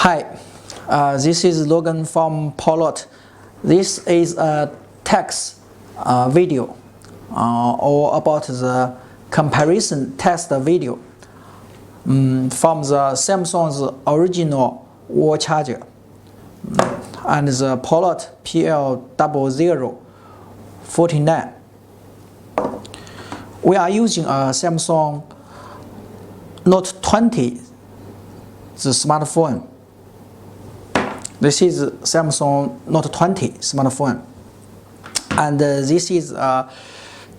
Hi, this is Logan from PowerLot. This is a text video or about the comparison test video from the Samsung's original wall charger and the PowerLot PL0049. We are using a Samsung Note20, the smartphone. This is Samsung Note20 smartphone, and this is a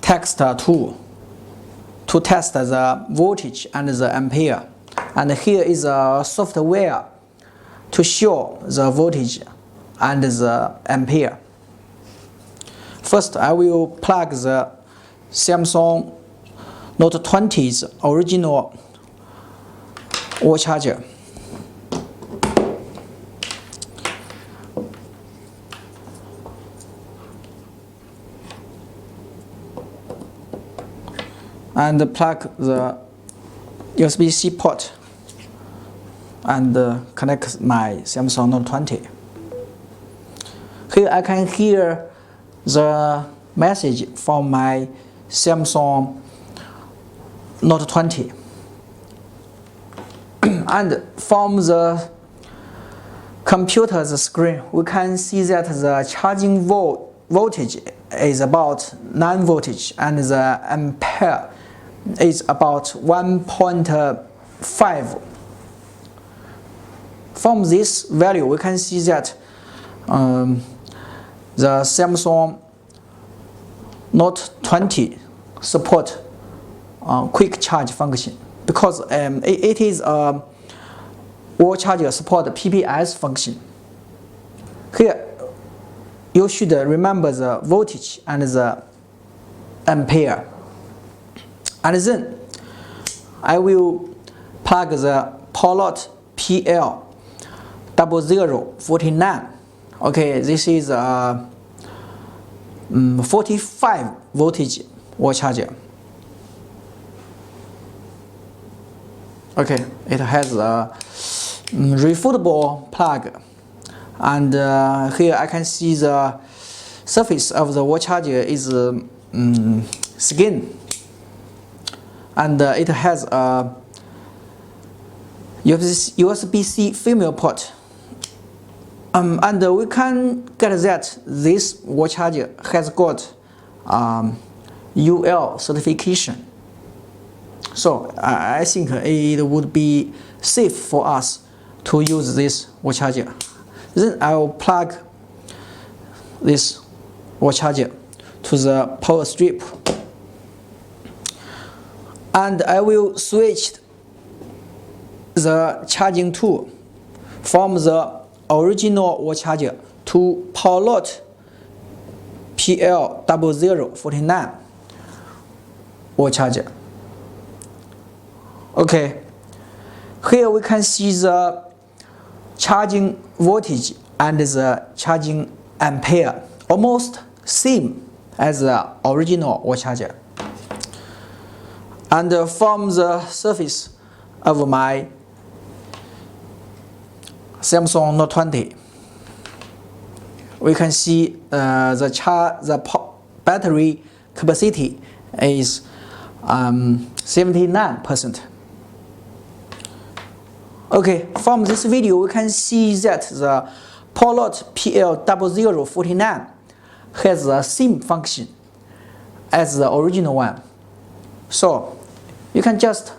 text tool to test the voltage and the ampere. And here is a software to show the voltage and the ampere. First, I will plug the Samsung Note20's original wall charger. And plug the USB-C port and connect my Samsung Note20. Here I can hear the message from my Samsung Note20. And from the computer's screen, we can see that the charging voltage is about 9 voltage and the ampere is about 1.5. From this value, we can see that the Samsung Note20 support quick charge function, because it is a wall charger support PPS function. Here you should remember the voltage and the ampere. And then I will plug the PowerLot PL0049. Okay, this is a 45 voltage wall charger. Okay, it has a refutable plug, and here I can see the surface of the wall charger is skin, and it has a USB-C female port, and we can get that this wall charger has got UL certification. So I think it would be safe for us to use this wall charger. Then I will plug this wall charger to the power strip, and I will switch the charging tool from the original wall charger to PowerLot PL0049 wall charger. Okay, here we can see the charging voltage and the charging ampere almost same as the original wall charger. And from the surface of my Samsung Note20, we can see the battery capacity is 79%. Okay, from this video we can see that the PowerLot PL0049 has the same function as the original one. So you can just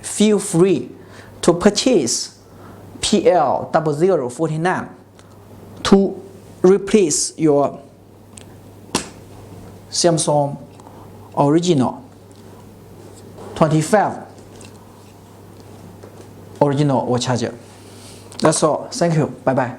feel free to purchase PL0049 to replace your Samsung original 25 original wall charger. That's all. Thank you. Bye bye.